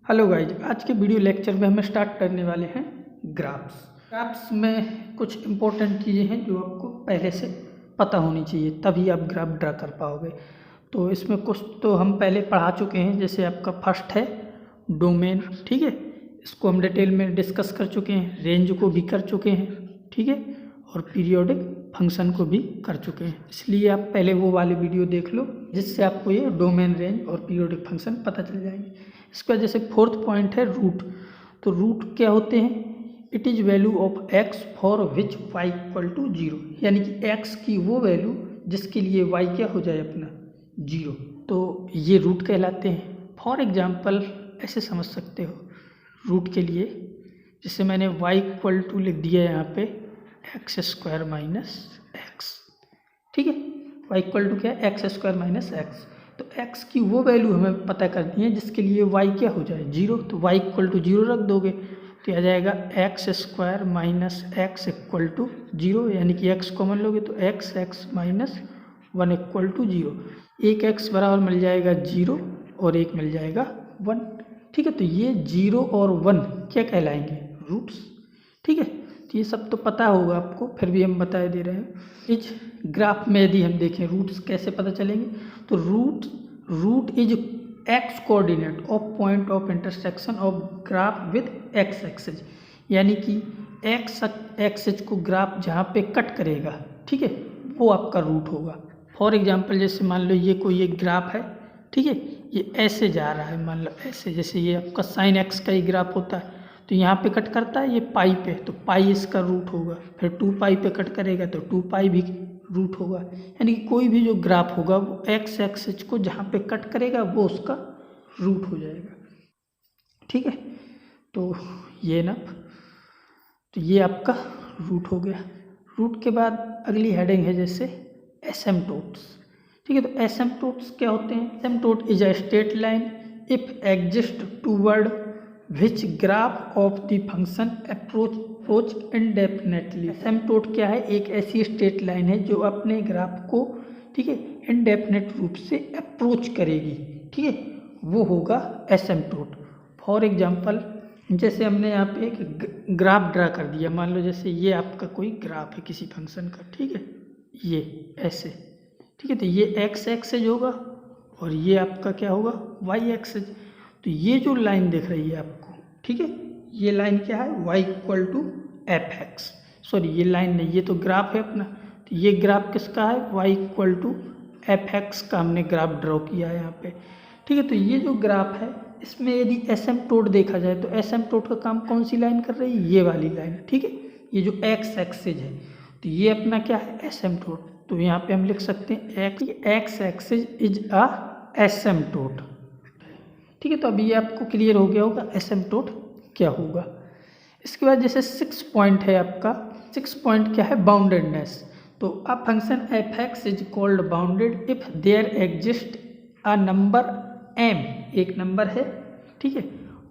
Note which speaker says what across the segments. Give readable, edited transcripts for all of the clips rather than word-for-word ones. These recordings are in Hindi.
Speaker 1: हेलो गाइज, आज के वीडियो लेक्चर में हम स्टार्ट करने वाले हैं ग्राफ्स में कुछ इम्पोर्टेंट चीज़ें हैं जो आपको पहले से पता होनी चाहिए, तभी आप ग्राफ ड्रा कर पाओगे। तो इसमें कुछ तो हम पहले पढ़ा चुके हैं, जैसे आपका फर्स्ट है डोमेन, ठीक है, इसको हम डिटेल में डिस्कस कर चुके हैं, रेंज को भी कर चुके हैं, ठीक है, और पीरियोडिक फंक्शन को भी कर चुके हैं। इसलिए आप पहले वो वाले वीडियो देख लो जिससे आपको ये डोमेन, रेंज और पीरियोडिक फंक्शन पता चल जाएंगे। इसके बाद जैसे फोर्थ पॉइंट है रूट। तो रूट क्या होते हैं? It is value of x for which y equal to 0, यानी कि एक्स की वो वैल्यू जिसके लिए वाई क्या हो जाए अपना 0, तो ये रूट कहलाते हैं। फॉर एग्जाम्पल ऐसे समझ सकते हो रूट के लिए, जैसे मैंने वाई इक्वल टू लिख दिया यहाँ पे एक्स स्क्वायर माइनस एक्स, ठीक है, वाई इक्वल टू क्या है एक्स स्क्वायर माइनस एक्स। तो x की वो वैल्यू हमें पता करनी है जिसके लिए y क्या हो जाए 0, तो y इक्वल टू 0 रख दोगे तो आ जाएगा x square minus x equal to 0, यानी कि x कॉमन लोगे तो x माइनस 1 इक्वल टू 0। एक x बराबर मिल जाएगा 0 और एक मिल जाएगा 1, ठीक है। तो ये 0 और 1 क्या कहलाएंगे? रूट्स, ठीक है। तो ये सब तो पता होगा आपको, फिर भी हम बता दे रहे हैं। इज ग्राफ में यदि हम देखें रूट्स कैसे पता चलेंगे, तो root is x coordinate of point of intersection of graph with x axis, यानी कि एक्स एक्सिस को ग्राफ जहाँ पे कट करेगा, ठीक है, वो आपका रूट होगा। फॉर एग्जांपल जैसे मान लो ये कोई एक ग्राफ है, ठीक है, ये ऐसे जा रहा है, मान लो ऐसे, जैसे ये आपका साइन एक्स का ही ग्राफ होता है, तो यहाँ पे कट करता है ये पाई पे, तो पाई इसका रूट होगा। फिर 2 पाई पे कट करेगा तो 2 पाई भी रूट होगा। यानी कि कोई भी जो ग्राफ होगा वो एक्स एक्सिस को जहाँ पे कट करेगा वो उसका रूट हो जाएगा, ठीक है। तो ये ना, तो ये आपका रूट हो गया। रूट के बाद अगली हेडिंग है जैसे एसिम्पटोट्स, ठीक है। तो एसिम्पटोट्स क्या होते हैं? Asymptote is a straight line if exist toward which graph of the function approach indefinitely. Asymptote क्या है? एक ऐसी स्ट्रेट लाइन है जो अपने ग्राफ को, ठीक है, इनडेफिनेट रूप से अप्रोच करेगी, ठीक है, वो होगा एसिम्पटोट। फॉर एग्जांपल जैसे हमने यहाँ पे एक ग्राफ ड्रा कर दिया, मान लो जैसे ये आपका कोई ग्राफ है किसी फंक्शन का, ठीक है, ये ऐसे, ठीक है। तो ये एक्स एक्सिस होगा और ये आपका क्या होगा वाई एक्सिस। तो ये जो लाइन दिख रही है आपको, ठीक है, ये लाइन क्या है? y equal to f x, sorry ये लाइन नहीं, ये तो ग्राफ है अपना। तो ये ग्राफ किसका है? y equal to f x का हमने ग्राफ ड्रॉ किया है यहाँ पे, ठीक है। तो ये जो ग्राफ है इसमें यदि एसिम्पटोट देखा जाए तो एसिम्पटोट का काम कौन सी लाइन कर रही है? ये वाली लाइन, ठीक है, ये जो एक्स एक्सिस है, तो ये अपना क्या है? एसिम्पटोट। तो यहाँ पे हम लिख सकते हैं एक्स एक्सिस इज अ एसिम्पटोट, ठीक है। तो अभी ये आपको क्लियर हो गया होगा एसिम्पटोट क्या होगा। इसके बाद जैसे 6 पॉइंट है आपका, 6 पॉइंट क्या है? बाउंडेडनेस। तो a function f x is called bounded if there exist a number m, एक नंबर है, ठीक है,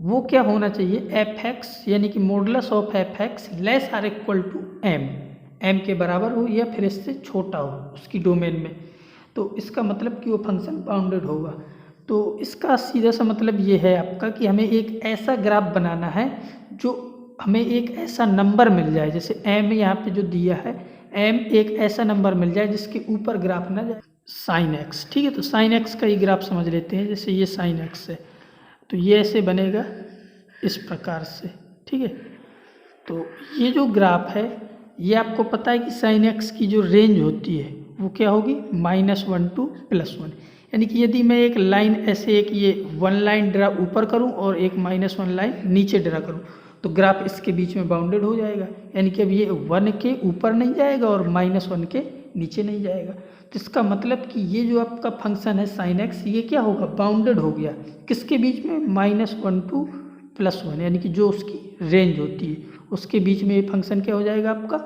Speaker 1: वो क्या होना चाहिए? एफ एक्स यानी कि modulus of f x less or equal to m के बराबर हो या फिर इससे छोटा हो उसकी डोमेन में, तो इसका मतलब कि वो फंक्शन बाउंडेड होगा। तो इसका सीधा सा मतलब ये है आपका कि हमें एक ऐसा ग्राफ बनाना है जो हमें एक ऐसा नंबर मिल जाए, जैसे m यहाँ पे जो दिया है m, एक ऐसा नंबर मिल जाए जिसके ऊपर ग्राफ ना जाए साइन x, ठीक है। तो साइन x का ही ग्राफ समझ लेते हैं, जैसे ये साइन x है, तो ये ऐसे बनेगा इस प्रकार से, ठीक है। तो ये जो ग्राफ है ये आपको पता है कि साइन x की जो रेंज होती है वो क्या होगी? -1 to +1, यानी कि यदि मैं एक लाइन ऐसे, एक ये 1 लाइन ड्रा ऊपर करूं और एक -1 लाइन नीचे ड्रा करूं, तो ग्राफ इसके बीच में बाउंडेड हो जाएगा, यानी कि अब ये 1 के ऊपर नहीं जाएगा और -1 के नीचे नहीं जाएगा। तो इसका मतलब कि ये जो आपका फंक्शन है साइन एक्स, ये क्या होगा? बाउंडेड हो गया, किसके बीच में? -1 to +1, यानी कि जो उसकी रेंज होती है उसके बीच में ये फंक्शन क्या हो जाएगा आपका?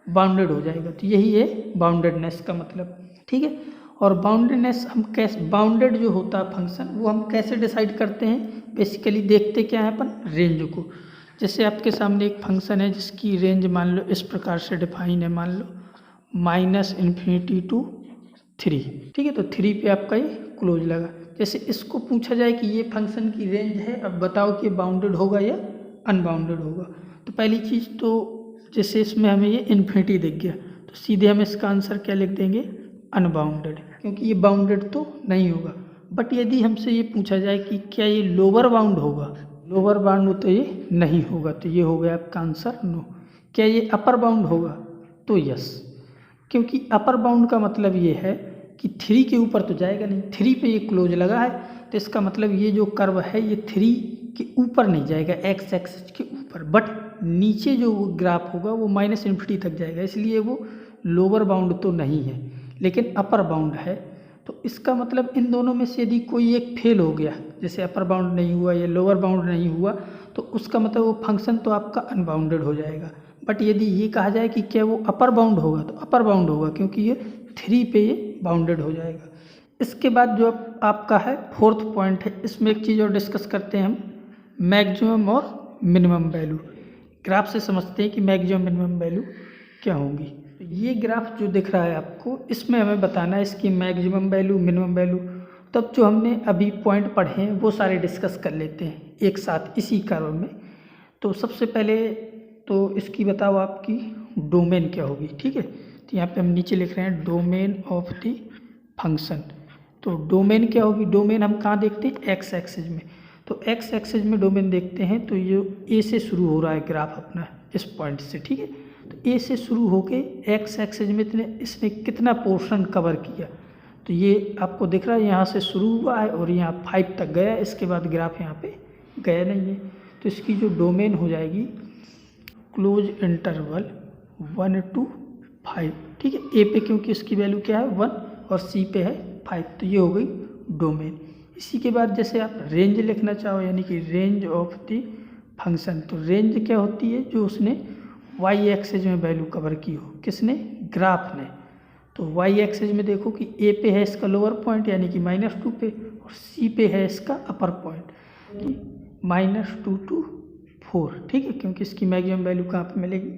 Speaker 1: बाउंडेड हो जाएगा। तो यही है बाउंडेडनेस का मतलब, ठीक है। और बाउंडेडनेस हम कैसे, बाउंडेड जो होता है फंक्शन वो हम कैसे डिसाइड करते हैं? बेसिकली देखते क्या है अपन? रेंज को। जैसे आपके सामने एक फंक्शन है जिसकी रेंज मान लो इस प्रकार से डिफाइन है, मान लो -∞ to 3, ठीक है। तो 3 पे आपका ये क्लोज लगा। जैसे इसको पूछा जाए कि ये फंक्शन की रेंज है, अब बताओ कि बाउंडेड होगा या अनबाउंडेड होगा। तो पहली चीज़ तो जैसे इसमें हमें ये इन्फिनिटी दिख गया, तो सीधे हम इसका आंसर क्या लिख देंगे, अनबाउंडेड, क्योंकि ये बाउंडेड तो नहीं होगा। बट यदि हमसे ये पूछा जाए कि क्या ये लोअर बाउंड होगा, लोअर बाउंड हो तो ये नहीं होगा, तो ये हो गया आपका आंसर नो। क्या ये अपर बाउंड होगा, तो यस, क्योंकि अपर बाउंड का मतलब ये है कि 3 के ऊपर तो जाएगा नहीं, 3 पे ये क्लोज लगा है, तो इसका मतलब ये जो कर्व है ये 3 के ऊपर नहीं जाएगा, एक्स एक्सिस के ऊपर, बट नीचे जो ग्राफ होगा वो -∞ तक जाएगा, इसलिए वो लोअर बाउंड तो नहीं है लेकिन अपर बाउंड है। तो इसका मतलब इन दोनों में से यदि कोई एक फेल हो गया, जैसे अपर बाउंड नहीं हुआ या लोअर बाउंड नहीं हुआ, तो उसका मतलब वो फंक्शन तो आपका अनबाउंडेड हो जाएगा। बट यदि ये कहा जाए कि क्या वो अपर बाउंड होगा, तो अपर बाउंड होगा, क्योंकि ये 3 पे ये बाउंडेड हो जाएगा। इसके बाद जो आपका है 4th पॉइंट है, इसमें एक चीज़ और डिस्कस करते हैं हम, मैक्सिमम और मिनिमम वैल्यू। ग्राफ से समझते हैं कि मैक्सिमम मिनिमम वैल्यू क्या होंगी। ये ग्राफ जो दिख रहा है आपको, इसमें हमें बताना है इसकी मैक्सिमम वैल्यू, मिनिमम वैल्यू। तब जो हमने अभी पॉइंट पढ़े हैं वो सारे डिस्कस कर लेते हैं एक साथ इसी कर्व में। तो सबसे पहले तो इसकी बताओ आपकी डोमेन क्या होगी, ठीक है। तो यहाँ पे हम नीचे लिख रहे हैं डोमेन ऑफ द फंक्शन। तो डोमेन क्या होगी, डोमेन हम कहाँ देखते हैं, एक्स एक्सिस में। तो एक्स एक्सिस में डोमेन देखते हैं, तो ये ए से शुरू हो रहा है ग्राफ अपना इस पॉइंट से, ठीक है। तो ए से शुरू होके एक्स एक्सिस में इसने कितना पोर्शन कवर किया, तो ये आपको दिख रहा है यहाँ से शुरू हुआ है और यहाँ 5 तक गया, इसके बाद ग्राफ यहाँ पे गया नहीं है। तो इसकी जो डोमेन हो जाएगी क्लोज इंटरवल 1 to 5, ठीक है। ए पे क्योंकि इसकी वैल्यू क्या है 1 और सी पे है 5, तो ये हो गई डोमेन। इसी के बाद जैसे आप रेंज लिखना चाहो, यानी कि रेंज ऑफ द फंक्शन, तो रेंज क्या होती है, जो उसने वाई एक्सिस में वैल्यू कवर की हो, किसने, ग्राफ ने। तो वाई एक्सिस में देखो कि ए पे है इसका लोअर पॉइंट यानी कि -2 पे, और सी पे है इसका अपर पॉइंट -2 to 4, ठीक है, क्योंकि इसकी मैक्सिमम वैल्यू कहाँ पे मिलेगी,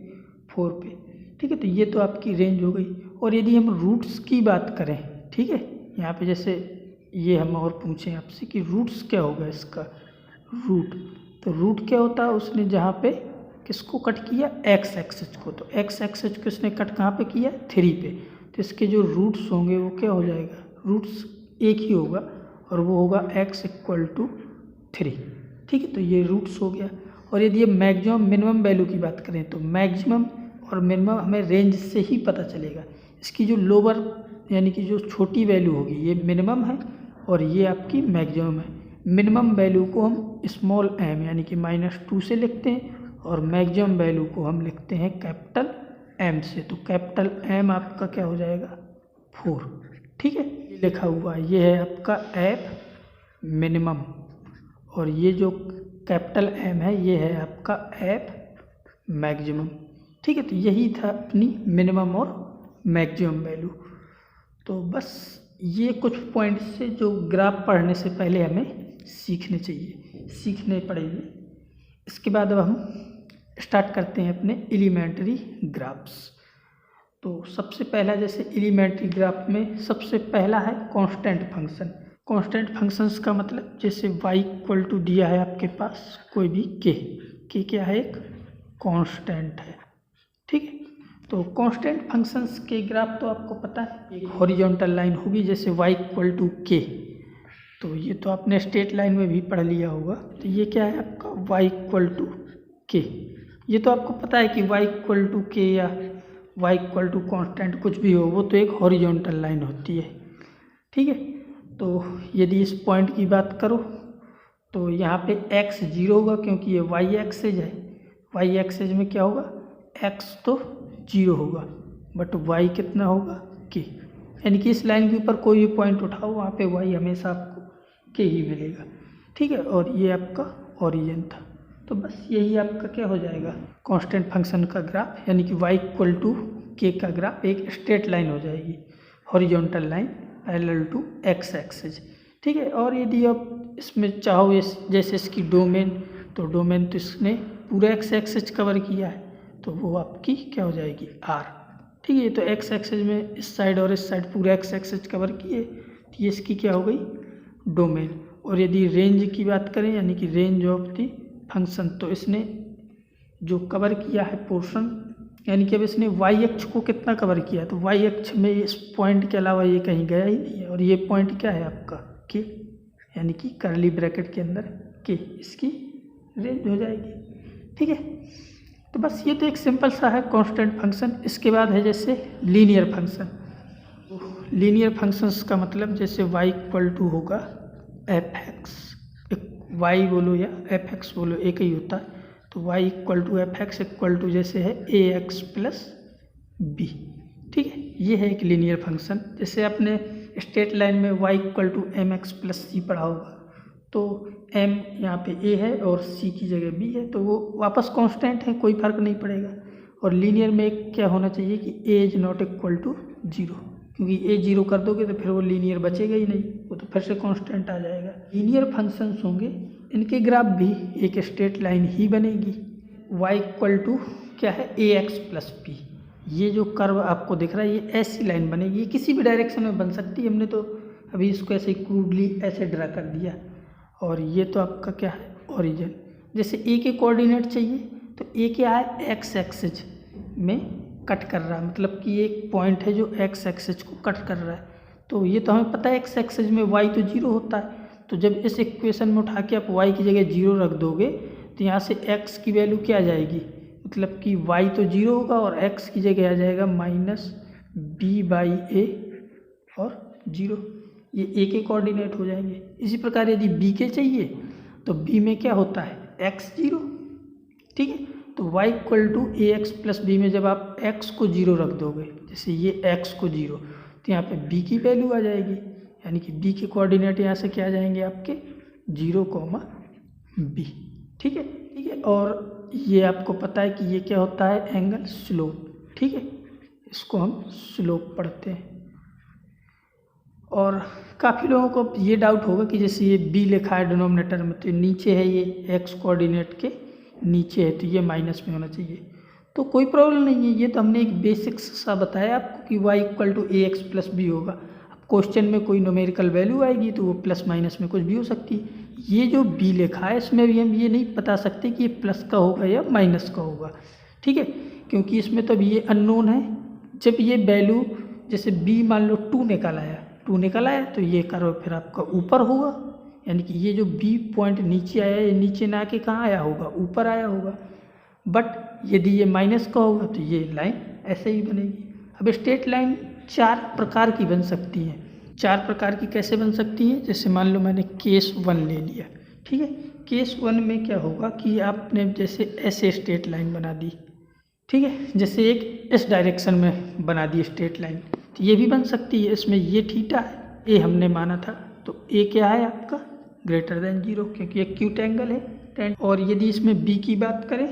Speaker 1: 4 पे, ठीक है। तो ये तो आपकी रेंज हो गई। और यदि हम रूट्स की बात करें, ठीक है, यहाँ पे जैसे ये हम और पूछें आपसे कि रूट्स क्या होगा इसका, रूट, तो रूट क्या होता है, उसने जहाँ पे किसको कट किया, एक्स एक्सिस को, तो एक्स एक्सिस को इसने कट कहाँ पे किया, 3 पे, तो इसके जो रूट्स होंगे वो क्या हो जाएगा, रूट्स एक ही होगा और वो होगा x = 3, ठीक है। तो ये रूट्स हो गया। और यदि ये मैक्सिमम मिनिमम वैल्यू की बात करें, तो मैक्सिमम और मिनिमम हमें रेंज से ही पता चलेगा। इसकी जो लोअर यानी कि जो छोटी वैल्यू होगी ये मिनिमम है और ये आपकी मैक्सिमम है। मिनिमम वैल्यू को हम स्मॉल m यानी कि -2 से लिखते हैं और मैक्सिमम वैल्यू को हम लिखते हैं कैपिटल M से। तो कैपिटल M आपका क्या हो जाएगा, 4, ठीक है। ये लिखा हुआ है, ये है आपका एफ मिनिमम, और ये जो कैपिटल M है ये है आपका एफ मैक्सिमम, ठीक है। तो यही था अपनी मिनिमम और मैक्सिमम वैल्यू। तो बस ये कुछ पॉइंट्स से जो ग्राफ पढ़ने से पहले हमें सीखने चाहिए, सीखने पड़ेंगे। इसके बाद अब हम स्टार्ट करते हैं अपने एलिमेंट्री ग्राफ्स। तो सबसे पहला, जैसे एलिमेंट्री ग्राफ में सबसे पहला है कांस्टेंट फंक्शन। कांस्टेंट फंक्शंस का मतलब जैसे y = दिया है आपके पास कोई भी k क्या है, एक कांस्टेंट है, ठीक है। तो कांस्टेंट फंक्शंस के ग्राफ तो आपको पता है, एक हॉरिजॉन्टल लाइन होगी जैसे y = k, तो ये तो आपने स्ट्रेट लाइन में भी पढ़ लिया होगा। तो ये क्या है आपका y = k, ये तो आपको पता है कि y = k या y = कांस्टेंट कुछ भी हो, वो तो एक हॉरिजॉन्टल लाइन होती है, ठीक है। तो यदि इस पॉइंट की बात करो तो यहाँ पे x 0 होगा क्योंकि ये y एक्सिस है, y एक्सिस में क्या होगा, x तो 0 होगा बट y कितना होगा, k, यानी कि इस लाइन के ऊपर कोई भी पॉइंट उठाओ वहाँ पे y हमेशा आपको k ही मिलेगा, ठीक है। और ये आपका ओरिजिन था। तो बस यही आपका क्या हो जाएगा, कांस्टेंट फंक्शन का ग्राफ, यानी कि y = k का ग्राफ एक स्ट्रेट लाइन हो जाएगी, horizontal line parallel to x axis, ठीक है। और यदि आप इसमें चाहो जैसे इसकी डोमेन, तो डोमेन तो इसने पूरा x एक्सिस कवर किया है, तो वो आपकी क्या हो जाएगी, r, ठीक है। तो x एक्सिस में इस साइड और इस साइड पूरा x एक्सिस कवर किए, तो ये इसकी क्या हो गई, डोमेन। और यदि रेंज की बात करें यानी कि रेंज ऑफ द फंक्शन, तो इसने जो कवर किया है पोर्शन, यानी कि अब इसने वाई अक्ष को कितना कवर किया, तो वाई अक्ष में इस पॉइंट के अलावा ये कहीं गया ही नहीं है। और ये पॉइंट क्या है आपका के, यानी कि कर्ली ब्रैकेट के अंदर के, इसकी रेंज हो जाएगी। ठीक है, तो बस ये तो एक सिंपल सा है कांस्टेंट फंक्शन। इसके बाद है जैसे लीनियर फंक्शन। लीनियर फंक्शंस का मतलब जैसे y इक्वल टू होगा एफ एक्स, y बोलो या एफ एक्स बोलो एक ही होता है। तो y equal to f x equal to जैसे है ए एक्स प्लस बी। ठीक है, ये है एक लीनियर फंक्शन। जैसे आपने स्ट्रेट लाइन में y equal to m x plus c पढ़ा होगा, तो m यहाँ पे a है और c की जगह b है, तो वो वापस कांस्टेंट है, कोई फर्क नहीं पड़ेगा। और लीनियर में क्या होना चाहिए कि a is not equal to 0, क्योंकि a 0 कर दोगे तो फिर वो लीनियर बचेगा ही नहीं, वो तो फिर से कांस्टेंट आ जाएगा। लीनियर फंक्शंस होंगे, इनके ग्राफ भी एक स्ट्रेट लाइन ही बनेगी। y इक्वल टू क्या है ए एक्स प्लस बी। ये जो कर्व आपको दिख रहा है ये ऐसी लाइन बनेगी, ये किसी भी डायरेक्शन में बन सकती है। हमने तो अभी इसको ऐसे क्रूडली ऐसे ड्रा कर दिया। और ये तो आपका क्या है ओरिजिन। जैसे ए के कोऑर्डिनेट चाहिए तो ए क्या है एक्स एक्सिस में कट कर रहा है, मतलब कि एक पॉइंट है जो एक्स एक्सिस को कट कर रहा है। तो ये तो हमें पता है एक्स एक्सिस में वाई तो 0 होता है। तो जब इस इक्वेशन में उठा के आप वाई की जगह 0 रख दोगे तो यहाँ से एक्स की वैल्यू क्या आ जाएगी, मतलब कि वाई तो 0 होगा और एक्स की जगह आ जाएगा माइनस बी बाई ए और 0। ये ए के कोऑर्डिनेट हो जाएंगे। इसी प्रकार यदि बी के चाहिए तो बी में क्या होता है एक्स 0। ठीक है, तो y equal to a x plus b में जब आप x को 0 रख दोगे, जैसे ये x को 0, तो यहाँ पे b की वैल्यू आ जाएगी, यानी कि b के कोऑर्डिनेट यहाँ से क्या आ जाएंगे आपके 0, b। ठीक है, और ये आपको पता है कि ये क्या होता है एंगल स्लोप। ठीक है, इसको हम स्लोप पढ़ते हैं। और काफ़ी लोगों को ये डाउट होगा कि जैसे ये b लिखा है डिनोमिनेटर में, तो नीचे है ये x कोऑर्डिनेट के नीचे है, तो ये माइनस में होना चाहिए। तो कोई प्रॉब्लम नहीं है, ये तो हमने एक बेसिक्स सा बताया आपको कि y equal to a x plus b होगा। अब क्वेश्चन में कोई न्यूमेरिकल वैल्यू आएगी तो वो प्लस माइनस में कुछ भी हो सकती है। ये जो b लिखा है इसमें भी हम ये नहीं बता सकते कि ये प्लस का होगा या माइनस का होगा। ठीक है, क्योंकि इसमें तो ये अननोन है। जब ये वैल्यू जैसे b मान लो 2 निकल आया तो ये कर्व फिर आपका ऊपर होगा, यानी कि ये जो B पॉइंट नीचे आया है, ये नीचे ना आके कहाँ आया होगा, ऊपर आया होगा। बट यदि ये माइनस का होगा तो ये लाइन ऐसे ही बनेगी। अब स्ट्रेट लाइन 4 प्रकार की बन सकती है। 4 प्रकार की कैसे बन सकती है, जैसे मान लो मैंने केस 1 ले लिया। ठीक है, केस 1 में क्या होगा कि आपने जैसे ऐसे स्ट्रेट लाइन बना दी। ठीक है, जैसे एक इस डायरेक्शन में बना दी स्ट्रेट लाइन, तो ये भी बन सकती है। इसमें ये थीटा है, ए हमने माना था, तो ए क्या है आपका ग्रेटर देन 0, क्योंकि एक्यूट एंगल है। और यदि इसमें बी की बात करें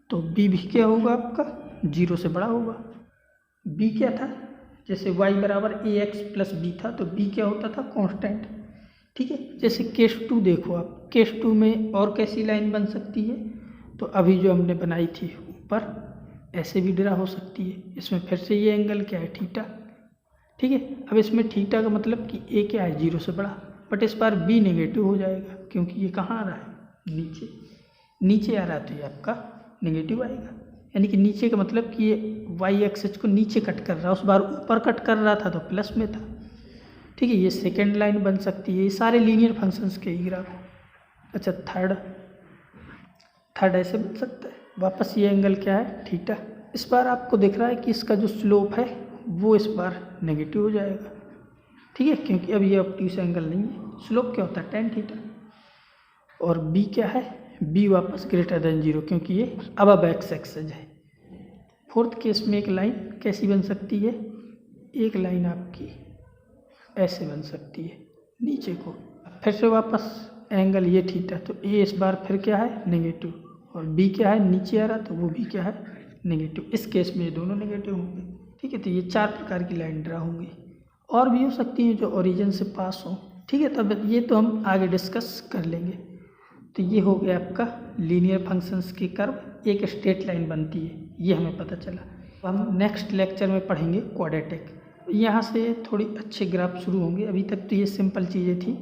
Speaker 1: तो बी भी क्या होगा आपका 0 से बड़ा होगा। बी क्या था, जैसे y बराबर ए एक्स प्लस बी था, तो बी क्या होता था कांस्टेंट। ठीक है, जैसे केस 2 देखो आप, केस 2 में और कैसी लाइन बन सकती है, तो अभी जो हमने बनाई थी ऊपर ऐसे भी ड्रा हो सकती है। इसमें फिर से ये एंगल क्या है थीटा। ठीक है, अब इसमें थीटा का मतलब कि ए क्या है 0 से बड़ा, बट इस बार बी नेगेटिव हो जाएगा, क्योंकि ये कहाँ आ रहा है नीचे आ रहा है, तो ये आपका नेगेटिव आएगा। यानी कि नीचे का मतलब कि ये वाई एक्सिस को नीचे कट कर रहा है, उस बार ऊपर कट कर रहा था तो प्लस में था। ठीक है, ये सेकेंड लाइन बन सकती है। ये सारे लीनियर फंक्शंस के ही ग्राफ। अच्छा, थर्ड ऐसे बन सकता है। वापस ये एंगल क्या है थीटा। इस बार आपको दिख रहा है कि इसका जो स्लोप है वो इस बार नेगेटिव हो जाएगा। ठीक है, क्योंकि अब ये ऑब्ट्यूस एंगल नहीं है। स्लोप क्या होता है tan थीटा। और b क्या है, b वापस ग्रेटर देन 0, क्योंकि ये अब एक्स एक्सिस है। फोर्थ केस में एक लाइन कैसी बन सकती है, एक लाइन आपकी ऐसे बन सकती है नीचे को। फिर से वापस एंगल ये थीटा, तो a इस बार फिर क्या है नेगेटिव, और b क्या है नीचे आ रहा, तो वो भी क्या है नेगेटिव। इस केस में ये दोनों नेगेटिव होंगे। ठीक है, तो ये 4 प्रकार की लाइन ड्रा होंगी। और भी हो सकती हैं जो ओरिजिन से पास हो। ठीक है, तब ये तो हम आगे डिस्कस कर लेंगे। तो ये हो गया आपका लीनियर फंक्शंस की कर्व एक स्ट्रेट लाइन बनती है, ये हमें पता चला। हम नेक्स्ट लेक्चर में पढ़ेंगे क्वाड्रेटिक। यहाँ से थोड़ी अच्छे ग्राफ शुरू होंगे, अभी तक तो ये सिंपल चीज़ें थी।